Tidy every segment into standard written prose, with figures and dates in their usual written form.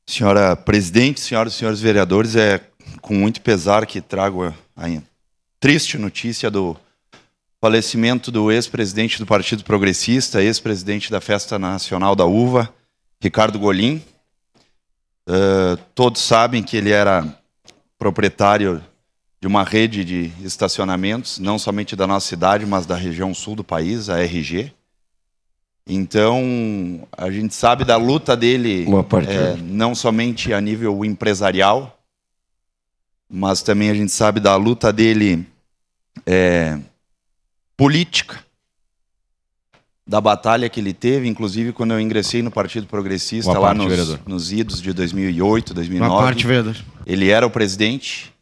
Senhora presidente, senhoras e senhores vereadores, é com muito pesar que trago a triste notícia do falecimento do ex-presidente do Partido Progressista, ex-presidente da Festa Nacional da Uva, Ricardo Golim. Todos sabem que ele era proprietário de uma rede de estacionamentos, não somente da nossa cidade, mas da região sul do país, a RG. Então, a gente sabe da luta dele, não somente a nível empresarial, mas também a gente sabe da luta dele política, da batalha que ele teve, inclusive quando eu ingressei no Partido Progressista, lá nos idos de 2008, 2009. Ele era o presidente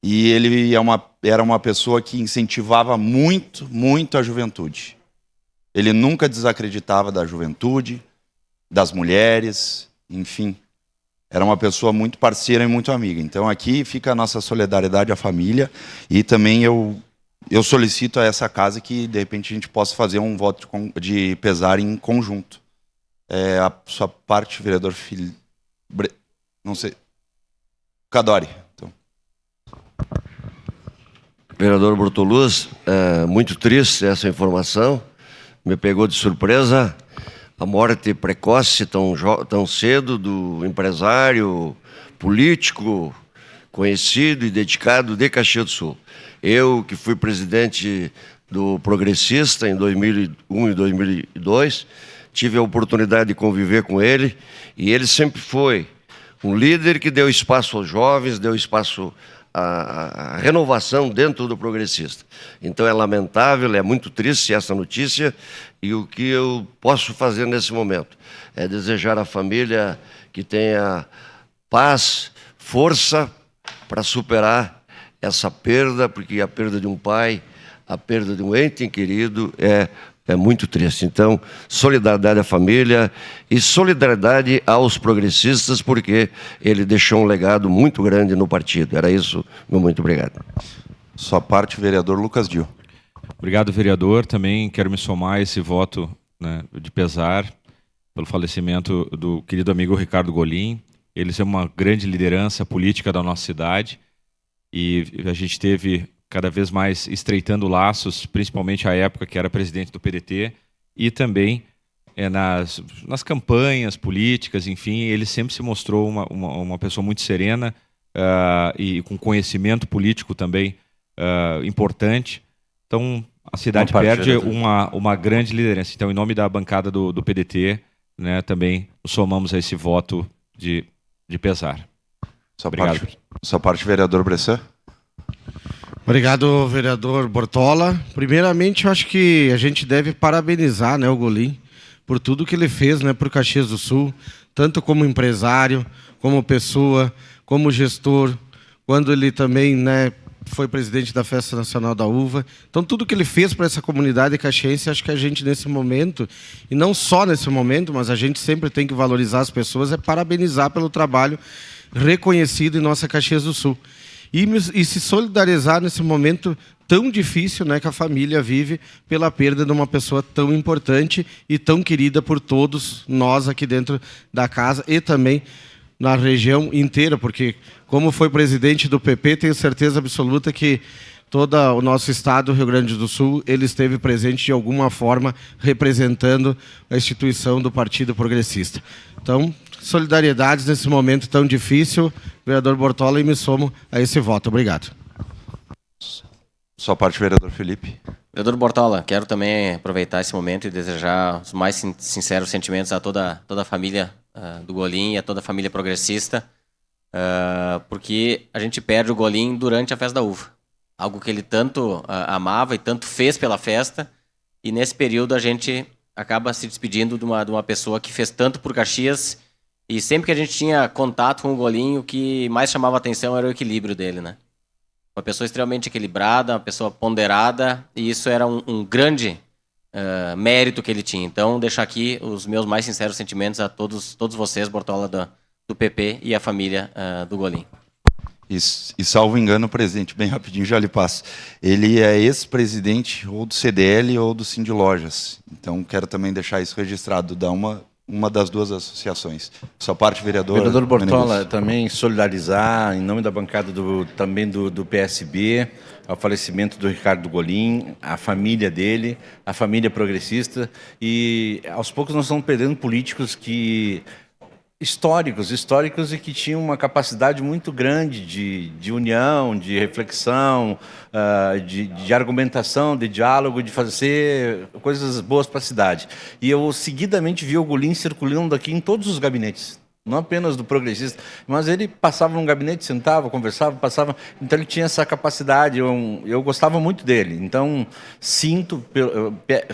e ele era uma pessoa que incentivava muito, muito a juventude. Ele nunca desacreditava da juventude, das mulheres, enfim. Era uma pessoa muito parceira e muito amiga. Então aqui fica a nossa solidariedade à família e também eu solicito a essa casa que de repente a gente possa fazer um voto de pesar em conjunto. A sua parte, vereador não sei. Cadori. Então. Vereador Bortoluz, muito triste essa informação. Me pegou de surpresa a morte precoce tão cedo do empresário político conhecido e dedicado de Caxias do Sul. Eu, que fui presidente do Progressista em 2001 e 2002, tive a oportunidade de conviver com ele e ele sempre foi um líder que deu espaço aos jovens, deu espaço a renovação dentro do Progressista. Então é lamentável, é muito triste essa notícia e o que eu posso fazer nesse momento é desejar à família que tenha paz, força para superar essa perda, porque a perda de um pai, a perda de um ente querido é muito triste. Então, solidariedade à família e solidariedade aos progressistas, porque ele deixou um legado muito grande no partido. Era isso, meu muito obrigado. Sua parte, vereador Lucas Dil. Obrigado, vereador. Também quero me somar a esse voto, né, de pesar pelo falecimento do querido amigo Ricardo Golim. Ele é uma grande liderança política da nossa cidade e a gente teve cada vez mais estreitando laços, principalmente à época que era presidente do PDT, e também nas campanhas políticas, enfim, ele sempre se mostrou uma pessoa muito serena e com conhecimento político também importante. Então, a cidade perde uma grande liderança. Então, em nome da bancada do PDT, né, também nos somamos a esse voto de pesar. Obrigado. Sua parte, vereador Bressan. Obrigado, vereador Bortola. Primeiramente, eu acho que a gente deve parabenizar, né, o Golim por tudo que ele fez, né, para o Caxias do Sul, tanto como empresário, como pessoa, como gestor, quando ele também, né, foi presidente da Festa Nacional da Uva. Então, tudo que ele fez para essa comunidade caxiense, acho que a gente, nesse momento, e não só nesse momento, mas a gente sempre tem que valorizar as pessoas, é parabenizar pelo trabalho reconhecido em nossa Caxias do Sul. E se solidarizar nesse momento tão difícil, né, que a família vive pela perda de uma pessoa tão importante e tão querida por todos nós aqui dentro da casa e também na região inteira, porque como foi presidente do PP, tenho certeza absoluta que todo o nosso estado, Rio Grande do Sul, ele esteve presente de alguma forma representando a instituição do Partido Progressista. Então, solidariedades nesse momento tão difícil, vereador Bortola, e me somo a esse voto. Obrigado. Sua parte, vereador Felipe. Vereador Bortola, quero também aproveitar esse momento e desejar os mais sinceros sentimentos a toda a família do Golim e a toda a família progressista, porque a gente perde o Golim durante a Festa da Uva. Algo que ele tanto amava e tanto fez pela festa, e nesse período a gente acaba se despedindo de uma pessoa que fez tanto por Caxias, e sempre que a gente tinha contato com o Golim, o que mais chamava atenção era o equilíbrio dele, né? Uma pessoa extremamente equilibrada, uma pessoa ponderada, e isso era um grande mérito que ele tinha. Então, deixar aqui os meus mais sinceros sentimentos a todos vocês, Bortola do PP e a família do Golim. E salvo engano, presidente, bem rapidinho já lhe passo. Ele é ex-presidente ou do CDL ou do Cindy Lojas. Então, quero também deixar isso registrado, dar uma uma das duas associações. Sua parte, vereador. Vereador Bortola, também solidarizar, em nome da bancada também do PSB, ao falecimento do Ricardo Golim, a família dele, a família progressista, e aos poucos nós estamos perdendo políticos históricos e que tinham uma capacidade muito grande de união, de reflexão, de argumentação, de diálogo, de fazer coisas boas para a cidade. E eu seguidamente vi o Golim circulando aqui em todos os gabinetes, não apenas do progressista, mas ele passava num gabinete, sentava, conversava, passava. Então ele tinha essa capacidade, eu gostava muito dele. Então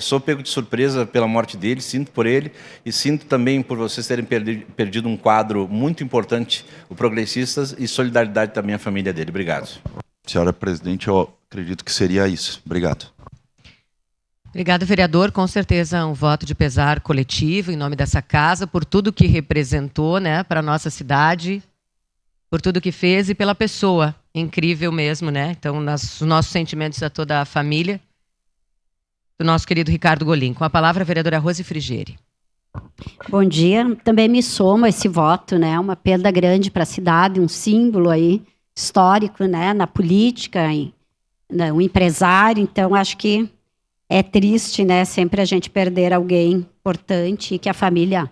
sou pego de surpresa pela morte dele, sinto por ele e sinto também por vocês terem perdido um quadro muito importante, o Progressistas, e solidariedade também à família dele. Obrigado. Senhora presidente, eu acredito que seria isso. Obrigado. Obrigado, vereador. Com certeza um voto de pesar coletivo em nome dessa casa, por tudo que representou, né, para a nossa cidade, por tudo que fez e pela pessoa. Incrível mesmo, né? Então, os nossos sentimentos a toda a família do nosso querido Ricardo Golim. Com a palavra, a vereadora Rose Frigieri. Bom dia. Também me somo a esse voto, né? Uma perda grande para a cidade, um símbolo aí histórico, né, na política, um empresário. Então, acho que é triste, né, sempre a gente perder alguém importante e que a família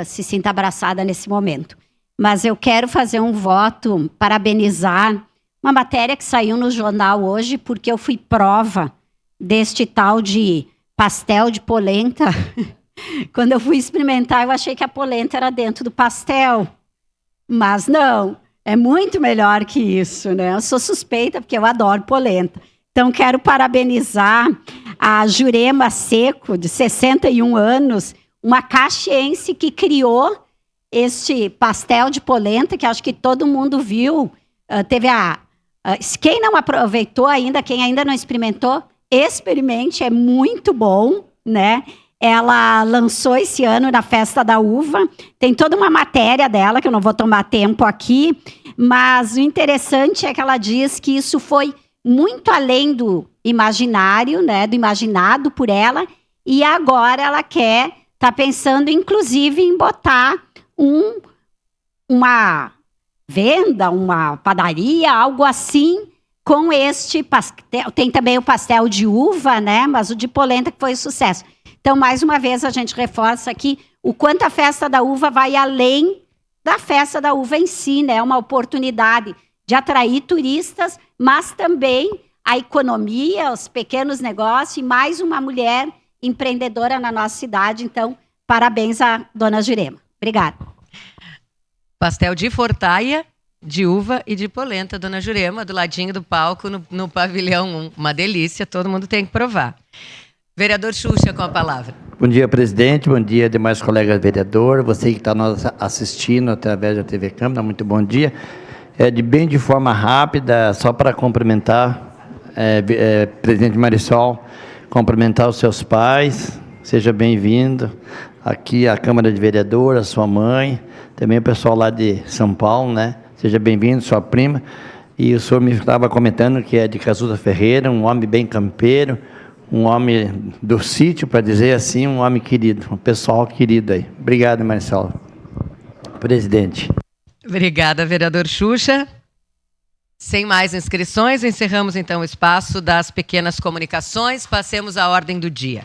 se sinta abraçada nesse momento. Mas eu quero fazer um voto, parabenizar uma matéria que saiu no jornal hoje, porque eu fui prova deste tal de pastel de polenta. Quando eu fui experimentar, eu achei que a polenta era dentro do pastel. Mas não, é muito melhor que isso, né? Eu sou suspeita porque eu adoro polenta. Então, quero parabenizar a Jurema Seco, de 61 anos, uma caxiense que criou este pastel de polenta, que acho que todo mundo viu. Quem não aproveitou ainda, quem ainda não experimentou, experimente, é muito bom, né? Ela lançou esse ano na Festa da Uva. Tem toda uma matéria dela, que eu não vou tomar tempo aqui, mas o interessante é que ela diz que isso foi muito além do imaginário, né, do imaginado por ela, e agora ela está pensando, inclusive, em botar uma venda, uma padaria, algo assim, com este pastel. Tem também o pastel de uva, né, mas o de polenta que foi um sucesso. Então, mais uma vez, a gente reforça aqui o quanto a Festa da Uva vai além da Festa da Uva em si, né, uma oportunidade de atrair turistas, mas também a economia, os pequenos negócios e mais uma mulher empreendedora na nossa cidade. Então, parabéns à dona Jurema. Obrigada. Pastel de fortaia, de uva e de polenta, dona Jurema, do ladinho do palco, no pavilhão 1. Uma delícia, todo mundo tem que provar. Vereador Xuxa, com a palavra. Bom dia, presidente. Bom dia, demais colegas vereadores. Você que está nos assistindo através da TV Câmara, muito bom dia. De forma rápida, só para cumprimentar, presidente Marisol, cumprimentar os seus pais, seja bem-vindo aqui à Câmara de Vereadores, a sua mãe, também o pessoal lá de São Paulo, né? Seja bem-vindo, sua prima. E o senhor me estava comentando que é de Casusa Ferreira, um homem bem campeiro, um homem do sítio, para dizer assim, um homem querido, um pessoal querido aí. Obrigado, Marisol. Presidente. Obrigada, vereador Xuxa. Sem mais inscrições, encerramos então o espaço das pequenas comunicações. Passemos à ordem do dia.